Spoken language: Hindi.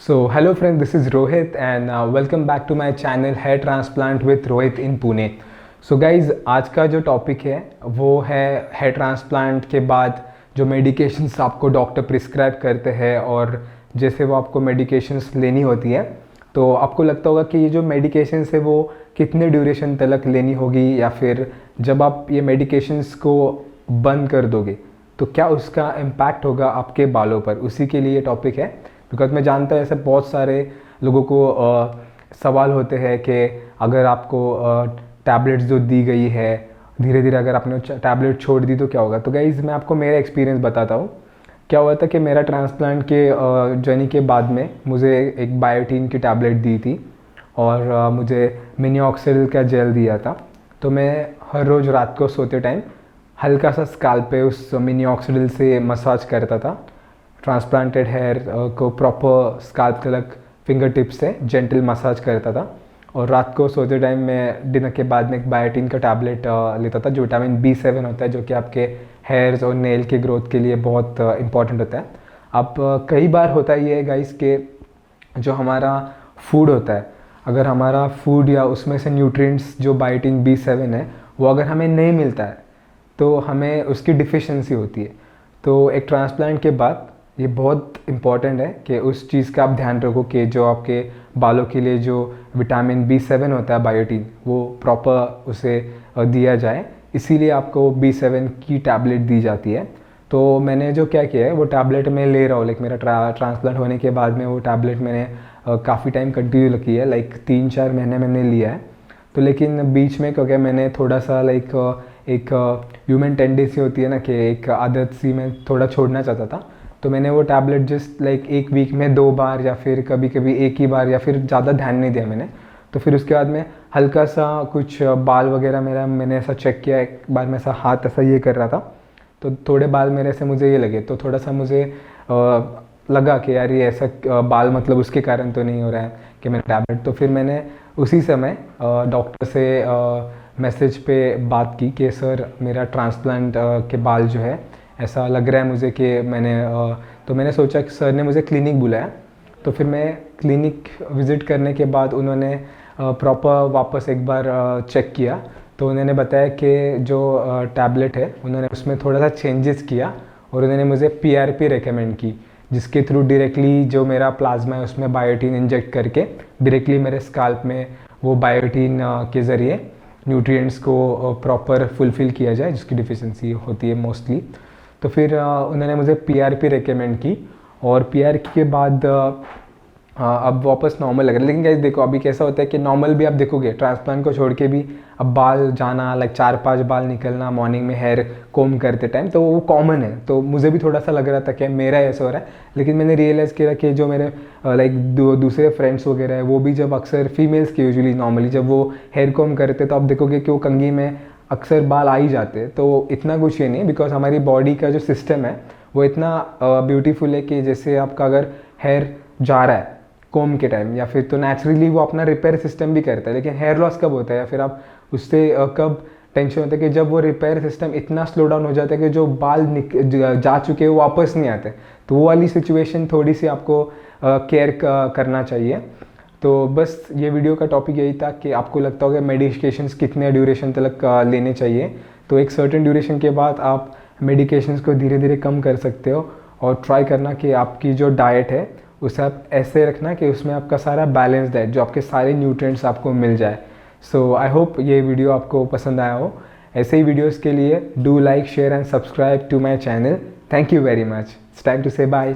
So hello friends, this is Rohit and welcome back to my channel Hair Transplant with Rohit in Pune. So guys, आज का जो टॉपिक है वो है हेयर ट्रांसप्लांट के बाद जो मेडिकेशंस आपको डॉक्टर प्रिस्क्राइब करते हैं और जैसे वो आपको मेडिकेशंस लेनी होती है, तो आपको लगता होगा कि ये जो मेडिकेशंस है वो कितने ड्यूरेशन तक लेनी होगी, या फिर जब आप ये मेडिकेशंस को बंद कर दोगे तो क्या उसका इम्पैक्ट होगा आपके बालों पर। उसी के लिए टॉपिक है, बिकॉज मैं जानता हूँ ऐसे बहुत सारे लोगों को सवाल होते हैं कि अगर आपको टैबलेट्स जो दी गई है, धीरे धीरे अगर आपने टैबलेट छोड़ दी तो क्या होगा। तो गाइज़ मैं आपको मेरा एक्सपीरियंस बताता हूँ। क्या हुआ था कि मेरा ट्रांसप्लांट के जर्नी के बाद में मुझे एक बायोटीन की टैबलेट दी थी और मुझे मिनीऑक्सिडिल का जेल दिया था। तो मैं हर रोज़ रात को सोते टाइम हल्का सा स्काल्प पे उस मिनीऑक्सिडिल से मसाज करता था। ट्रांसप्लांटेड हेयर को प्रॉपर स्काल्प तक फिंगर टिप से जेंटल मसाज करता था, और रात को सोते टाइम मैं डिनर के बाद में एक बायोटीन का टैबलेट लेता था जो विटामिन B7 होता है, जो कि आपके हेयर्स और नेल के ग्रोथ के लिए बहुत इंपॉर्टेंट होता है। अब कई बार होता ही है गाइस कि जो हमारा फूड होता है, अगर हमारा फूड या उसमें से न्यूट्रिएंट्स जो बायोटीन B7 है वो अगर हमें नहीं मिलता है तो हमें उसकी डिफिशिएंसी होती है। तो एक ट्रांसप्लांट के बाद ये बहुत इम्पॉर्टेंट है कि उस चीज़ का आप ध्यान रखो कि जो आपके बालों के लिए जो विटामिन B7 होता है बायोटीन, वो प्रॉपर उसे दिया जाए। इसीलिए आपको B7 की टैबलेट दी जाती है। तो मैंने जो क्या किया है वो टैबलेट मैं ले रहा हूँ, लाइक मेरा ट्रांसप्लांट होने के बाद में वो टैबलेट मैंने काफ़ी टाइम कंटिन्यू की है, लाइक 3-4 महीने मैंने लिया है। तो लेकिन बीच में क्योंकि मैंने थोड़ा सा लाइक एक ह्यूमन टेंडेंसी होती है ना कि एक आदत सी मैं थोड़ा छोड़ना चाहता था, तो मैंने वो टैबलेट जस्ट लाइक एक वीक में 2 बार या फिर कभी कभी एक ही बार, या फिर ज़्यादा ध्यान नहीं दिया मैंने। तो फिर उसके बाद में हल्का सा कुछ बाल वगैरह मैंने ऐसा चेक किया, एक बार मैं ऐसा हाथ ऐसा ये कर रहा था तो थोड़े बाल मेरे से मुझे ये लगे, तो थोड़ा सा मुझे लगा कि यार ये ऐसा बाल मतलब उसके कारण तो नहीं हो रहा है कि मैंने टैबलेट। तो फिर मैंने उसी समय डॉक्टर से मैसेज पे बात की कि सर मेरा ट्रांसप्लांट के बाल जो है ऐसा लग रहा है मुझे कि तो मैंने सोचा कि सर ने मुझे क्लिनिक बुलाया। तो फिर मैं क्लिनिक विज़िट करने के बाद उन्होंने प्रॉपर वापस एक बार चेक किया, तो उन्होंने बताया कि जो टैबलेट है उन्होंने उसमें थोड़ा सा चेंजेस किया और उन्होंने मुझे PRP रेकमेंड की, जिसके थ्रू डायरेक्टली जो मेरा प्लाज्मा है उसमें बायोटीन इंजेक्ट करके डायरेक्टली मेरे स्काल्प में वो बायोटीन के ज़रिए न्यूट्रिएंट्स को प्रॉपर फुलफ़िल किया जाए, जिसकी डिफिशिएंसी होती है मोस्टली। तो फिर उन्होंने मुझे PRP रेकमेंड की, और PRP के बाद अब वापस नॉर्मल लग रहा है। लेकिन गाइस देखो अभी कैसा होता है कि नॉर्मल भी आप देखोगे ट्रांसप्लांट को छोड़ के भी अब बाल जाना, लाइक 4-5 बाल निकलना मॉर्निंग में हेयर कोम करते टाइम, तो वो कॉमन है। तो मुझे भी थोड़ा सा लग रहा था कि मेरा ऐसा हो रहा है, लेकिन मैंने रियलाइज़ किया कि जो मेरे लाइक दूसरे फ्रेंड्स वगैरह है वो भी जब अक्सर फीमेल्स के यूजुअली नॉर्मली जब वो हेयर कोम करते तो आप देखोगे कि वो कंघी में अक्सर बाल आ ही जाते हैं। तो इतना कुछ ये नहीं, बिकॉज हमारी बॉडी का जो सिस्टम है वो इतना ब्यूटीफुल है कि जैसे आपका अगर हेयर जा रहा है कोम के टाइम या फिर, तो नेचुरली वो अपना रिपेयर सिस्टम भी करता है। लेकिन हेयर लॉस कब होता है या फिर आप उससे कब टेंशन होता है कि जब वो रिपेयर सिस्टम इतना स्लो डाउन हो जाता है कि जो बाल जा चुके हैं वो वापस नहीं आते। तो वो वाली सिचुएशन थोड़ी सी आपको केयर करना चाहिए। तो बस ये वीडियो का टॉपिक यही था कि आपको लगता होगा मेडिकेशंस कितने ड्यूरेशन तक लेने चाहिए। तो एक सर्टेन ड्यूरेशन के बाद आप मेडिकेशंस को धीरे धीरे कम कर सकते हो, और ट्राई करना कि आपकी जो डाइट है उसे आप ऐसे रखना कि उसमें आपका सारा बैलेंस डाइट, जो आपके सारे न्यूट्रिएंट्स आपको मिल जाए। सो आई होप ये वीडियो आपको पसंद आया हो। ऐसे ही वीडियोज़ के लिए do like, share and subscribe to my channel. Thank you very much. It's time to say bye.